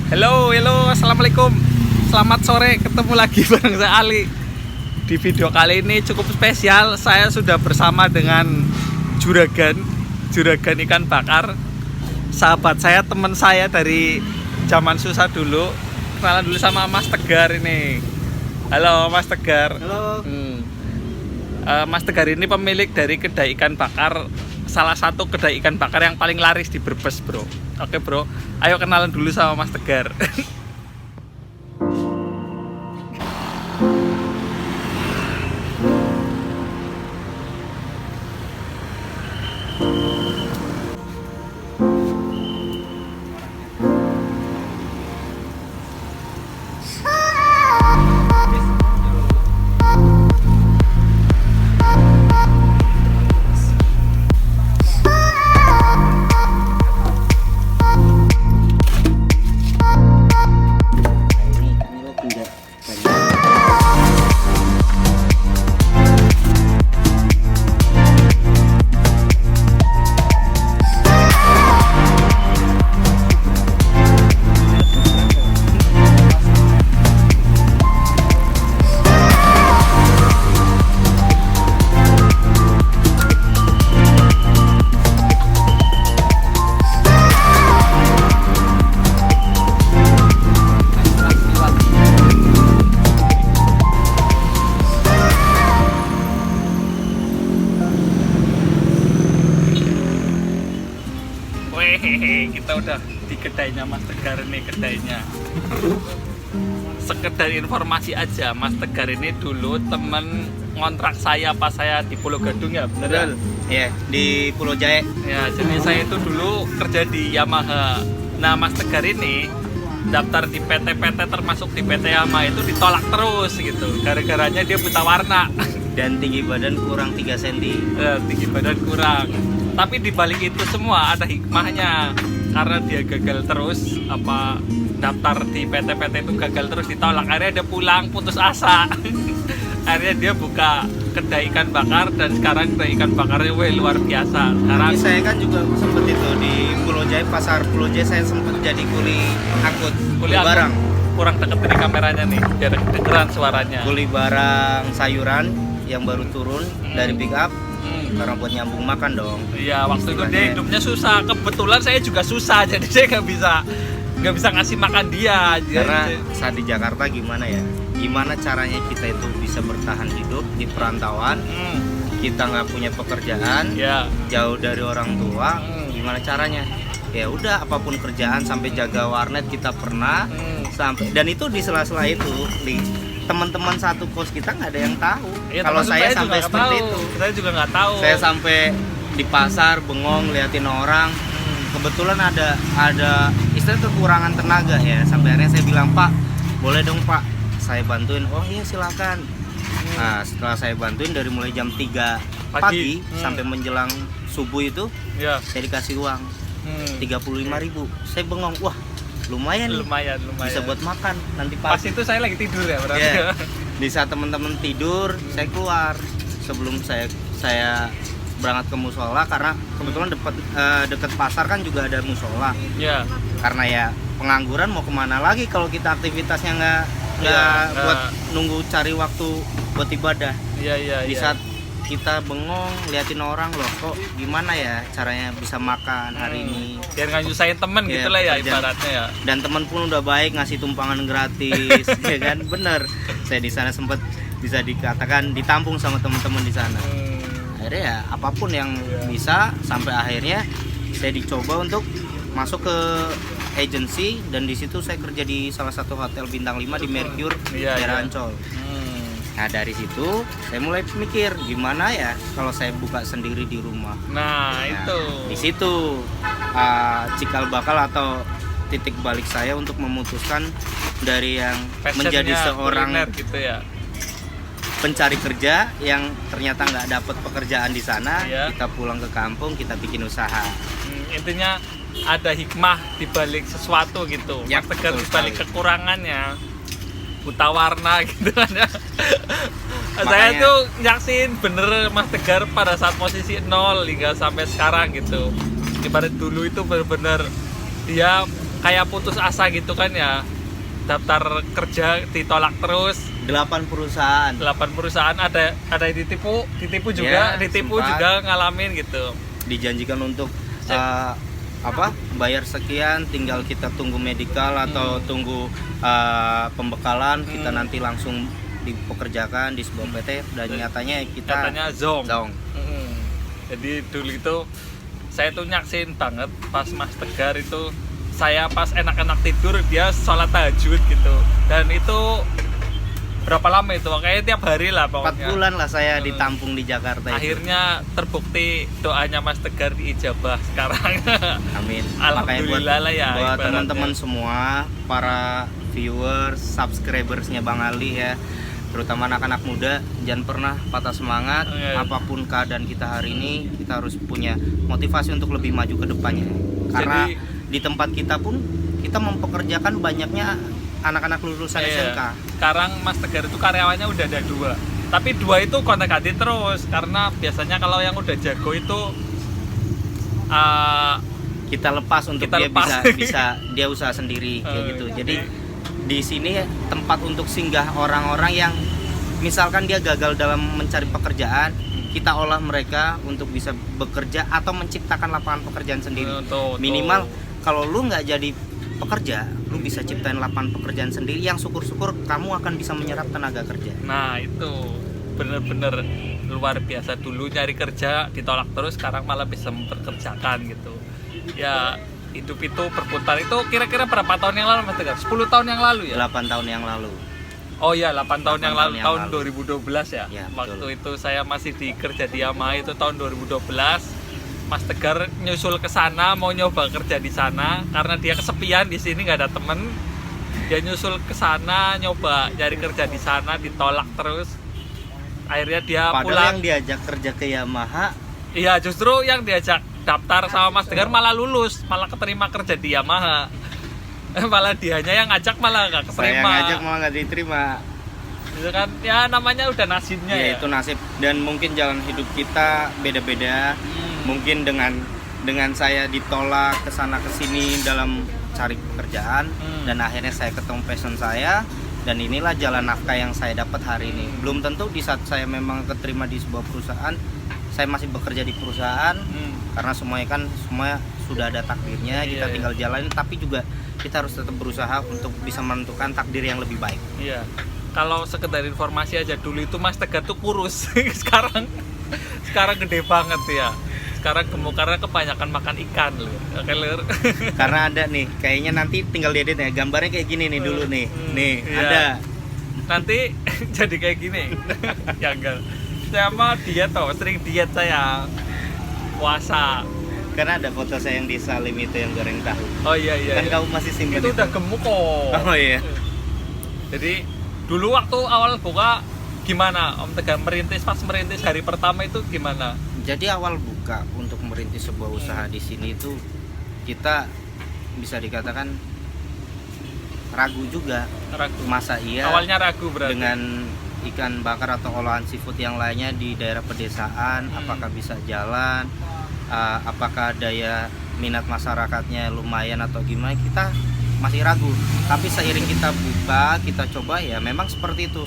Halo, assalamualaikum. Selamat sore, ketemu lagi bareng saya Ali. Di video kali ini cukup spesial. Saya sudah bersama dengan juragan ikan bakar. Sahabat saya, teman saya dari zaman susah dulu. Kenalan dulu sama Mas Tegar ini. Halo Mas Tegar. Halo. Mas Tegar ini pemilik dari kedai ikan bakar, salah satu kedai ikan bakar yang paling laris di Brebes, bro. Oke bro, ayo kenalan dulu sama Mas Tegar. Kita udah di kedainya Mas Tegar nih, kedainya. Sekedar informasi aja, Mas Tegar ini dulu temen ngontrak saya pas saya di Pulau Gadung, ya bener ya? Iya, di Pulau Jae. Ya, jadi saya itu dulu kerja di Yamaha. Nah, Mas Tegar ini daftar di PT-PT termasuk di PT Yamaha itu ditolak terus gitu. Gara-garanya dia buta warna. Dan tinggi badan kurang 3 cm. Tinggi badan kurang. Tapi di balik itu semua ada hikmahnya. Karena dia gagal terus daftar di PT-PT itu gagal terus ditolak. Akhirnya dia pulang putus asa. Akhirnya dia buka kedai ikan bakar dan sekarang kedai ikan bakarnya luar biasa. Sekarang Tapi saya kan juga sempet itu di Pulau Jae, pasar Pulau Jae saya sempet jadi kuli angkut, kuli angkut. barang. Kurang deket dari kameranya nih, biar kedengeran suaranya. Kuli barang sayuran yang baru turun dari pick up. Karena buat nyambung makan dong. Iya, waktu itu dia hidupnya susah. Kebetulan saya juga susah, jadi saya nggak bisa ngasih makan dia. Karena saat di Jakarta gimana ya? Gimana caranya kita itu bisa bertahan hidup di perantauan? Kita nggak punya pekerjaan, ya, jauh dari orang tua. Gimana caranya? Ya udah, apapun kerjaan, sampai jaga warnet kita pernah. Sampai, dan itu di sela-sela itu di teman-teman satu kos kita nggak ada yang tahu. Ya, kalau saya sampai seperti tahu. itu. Saya juga nggak tahu. Saya sampai di pasar bengong liatin orang. Kebetulan ada istilah kekurangan tenaga ya. Sampai akhirnya saya bilang, "Pak, boleh dong Pak, saya bantuin." "Oh iya silakan." Nah, setelah saya bantuin dari mulai jam 3 pagi sampai menjelang subuh itu, ya, saya dikasih uang 35.000. Saya bengong, wah lumayan bisa buat makan nanti pagi. Pas itu saya lagi tidur ya berarti. Yeah. Di saat teman-teman tidur, saya keluar sebelum saya berangkat ke musola, karena kebetulan dekat pasar kan juga ada musola. Ya. Karena ya pengangguran mau kemana lagi kalau kita aktivitasnya nggak buat nunggu cari waktu buat ibadah. Iya. Di saat kita bengong liatin orang, loh kok gimana ya caranya bisa makan hari ini, biar nggak nyusahin temen gitu lah ya ibaratnya ya. Dan teman pun udah baik ngasih tumpangan gratis. Ya kan, bener. Saya di sana sempat bisa dikatakan ditampung sama teman-teman di sana. Akhirnya ya apapun yang bisa, sampai akhirnya saya dicoba untuk masuk ke agency, dan di situ saya kerja di salah satu hotel bintang 5 di Mercure daerah Ancol. Nah dari situ saya mulai mikir gimana ya kalau saya buka sendiri di rumah. Nah itu. Di situ cikal bakal atau titik balik saya untuk memutuskan dari yang menjadi seorang gitu ya, pencari kerja yang ternyata nggak dapat pekerjaan di sana, kita pulang ke kampung, kita bikin usaha. Intinya ada hikmah di balik sesuatu gitu. Ya, Mas Tegar di balik kekurangannya, buta warna gitu kan ya. Saya tuh nyaksin bener Mas Tegar pada saat posisi 0 hingga sampai sekarang gitu. Ibarat dulu itu bener-bener dia kayak putus asa gitu kan ya, daftar kerja ditolak terus. 8 perusahaan. 8 perusahaan ada yang ditipu juga, Ya, ditipu sempat. juga ngalamin gitu. Dijanjikan untuk bayar sekian, tinggal kita tunggu medical atau tunggu pembekalan, kita nanti langsung dipekerjakan di sebuah PT, dan nyatanya kita Katanya zong. zong. Jadi dulu itu saya tuh nyaksin banget pas Mas Tegar itu, saya pas enak-enak tidur dia sholat tahajud gitu, dan itu berapa lama itu, kayaknya tiap hari lah 4 pokoknya. bulan lah saya ditampung di Jakarta itu. Akhirnya terbukti doanya Mas Tegar diijabah sekarang. Amin. Alhamdulillah lah ya, buat ibaratnya. teman-teman semua, para viewers, subscribersnya Bang Ali ya, terutama anak-anak muda, jangan pernah patah semangat. Apapun keadaan kita hari ini, kita harus punya motivasi untuk lebih maju ke depannya. Karena di tempat kita pun kita mempekerjakan banyaknya anak-anak lulusan SMK. Sekarang Mas Tegar itu karyawannya udah ada 2, tapi 2 itu kontak-ganti terus, karena biasanya kalau yang udah jago itu Kita lepas untuk Kita dia lepas. bisa dia usaha sendiri kayak gitu. Jadi di sini tempat untuk singgah orang-orang yang misalkan dia gagal dalam mencari pekerjaan, kita olah mereka untuk bisa bekerja atau menciptakan lapangan pekerjaan sendiri. Minimal kalau lu nggak jadi pekerja, lu bisa ciptain lapangan pekerjaan sendiri yang syukur-syukur kamu akan bisa menyerap tenaga kerja. Nah itu bener-bener luar biasa. Dulu nyari kerja ditolak terus, sekarang malah bisa mempekerjakan gitu ya. Hidup itu berputar. Itu kira-kira berapa tahun yang lalu Mas Tegar? 10 tahun yang lalu ya? 8 tahun yang lalu. Oh iya, 8 tahun yang lalu, tahun lalu. 2012 ya. Ya, Waktu betul. itu saya masih kerja di Yamaha, itu tahun 2012. Mas Tegar nyusul ke sana, mau nyoba kerja di sana karena dia kesepian di sini, nggak ada temen. Dia nyusul ke sana, nyoba cari kerja di sana, ditolak terus. Akhirnya dia Padahal pulang. yang diajak kerja ke Yamaha, Iya, justru yang diajak daftar sama Mas Tegar malah lulus, malah keterima kerja di Yamaha. Malah dianya yang ngajak malah nggak saya keterima. ngajak malah nggak diterima. Itu kan ya namanya udah nasibnya Ya, ya. itu nasib, dan mungkin jalan hidup kita beda-beda. Mungkin dengan saya ditolak ke sana ke sini dalam cari pekerjaan, dan akhirnya saya ketemu passion saya, dan inilah jalan nafkah yang saya dapat hari ini. Belum tentu di saat saya memang keterima di sebuah perusahaan, saya masih bekerja di perusahaan, karena semuanya sudah ada takdirnya, kita tinggal jalanin, tapi juga kita harus tetap berusaha untuk bisa menentukan takdir yang lebih baik. Iya. Kalau sekedar informasi aja, dulu itu Mas Tegar tuh kurus. sekarang gede banget ya. Sekarang gemuk karena kebanyakan makan ikan loh. Oke, Lur. Karena ada nih, kayaknya nanti tinggal diedit ya, gambarnya kayak gini nih dulu nih. Nih, Iya. ada. Nanti jadi kayak gini. Ya enggak. Saya mah diet toh, sering diet saya. Puasa. Karena ada foto saya yang di Salim itu yang goreng tahu. Oh iya iya. Kan iya. kamu masih simpen Itu udah gemuk kok. Oh iya. Jadi dulu waktu awal buka gimana Om Tegar pas merintis hari pertama itu gimana? Jadi awal buka untuk merintis sebuah usaha di sini itu kita bisa dikatakan ragu juga. Ragu. Masa iya Awalnya ragu berarti. dengan ikan bakar atau olahan seafood yang lainnya di daerah pedesaan, apakah bisa jalan, apakah daya minat masyarakatnya lumayan atau gimana, kita masih ragu. Tapi seiring kita buka, kita coba, ya memang seperti itu.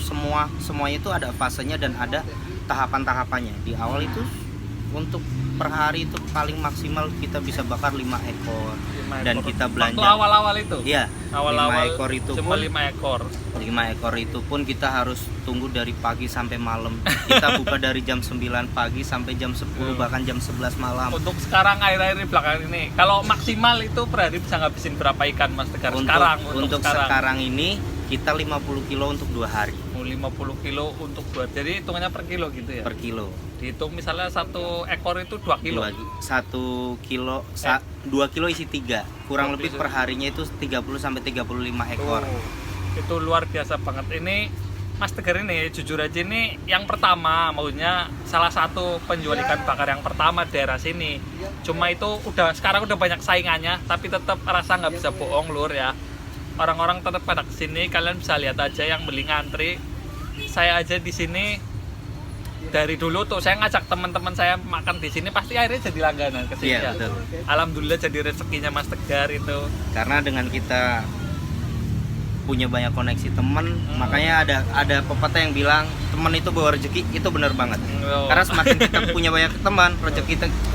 Semuanya itu ada fasenya dan ada tahapan-tahapannya. Di awal itu untuk per hari itu paling maksimal kita bisa bakar 5 ekor. 5 Dan ekor. kita belanja. Waktu awal-awal itu? Iya, Awal-awal 5 ekor itu cuma pun 5 ekor. 5 ekor itu pun kita harus tunggu dari pagi sampai malam. Kita buka dari jam 9 pagi sampai jam 10, bahkan jam 11 malam. Untuk sekarang akhir-akhir ini belakangan ini, kalau maksimal itu per hari bisa ngabisin berapa ikan Mas Tegar? Untuk sekarang ini kita 50 kilo untuk 2 hari 50 kilo untuk 2. Jadi hitungannya per kilo gitu ya? per kilo. Dihitung misalnya 1 ekor itu 2 kilo. 1 kilo 2 kilo isi 3. Kurang 2 lebih kilo. per harinya itu 30 sampai 35 ekor. Itu luar biasa banget. Ini Mas Tegar ini jujur aja ini yang pertama, maksudnya salah satu penjual ikan bakar yang pertama daerah sini. Cuma itu sekarang udah banyak saingannya, tapi tetap rasa nggak bisa bohong Lur ya. Orang-orang tetap pada kesini, kalian bisa lihat aja yang beli ngantri. Saya aja di sini dari dulu tuh saya ngajak teman-teman saya makan di sini pasti akhirnya jadi langganan ke sini. Iya, Ya. betul. Alhamdulillah jadi rezekinya Mas Tegar itu. Karena dengan kita punya banyak koneksi teman, makanya ada pepatah yang bilang teman itu bawa rezeki, itu benar banget. Oh. Karena semakin kita punya banyak teman,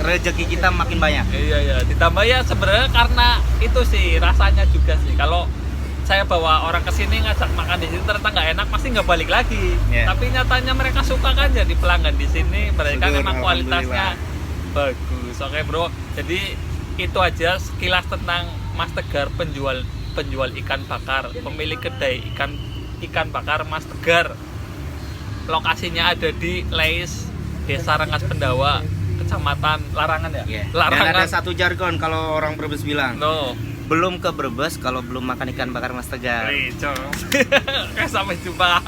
rezeki kita makin banyak. Iya ya, ditambah ya sebenarnya karena itu sih rasanya juga sih. Kalau saya bawa orang ke sini ngajak makan di sini ternyata nggak enak, pasti nggak balik lagi. Yeah. Tapi nyatanya mereka suka kan jadi pelanggan di sini, berarti kan Syukur, memang kualitasnya alhamdulillah. bagus. Oke bro, jadi itu aja sekilas tentang Mas Tegar penjual ikan bakar, pemilik kedai ikan bakar Mas Tegar. Lokasinya ada di Leis, Desa Rengas Pendawa, Kecamatan Larangan ya. Yeah. Dan Larangan. ada satu jargon kalau orang Brebes bilang, No. belum ke Brebes kalau belum makan ikan bakar Mas Tegar. Sampai jumpa.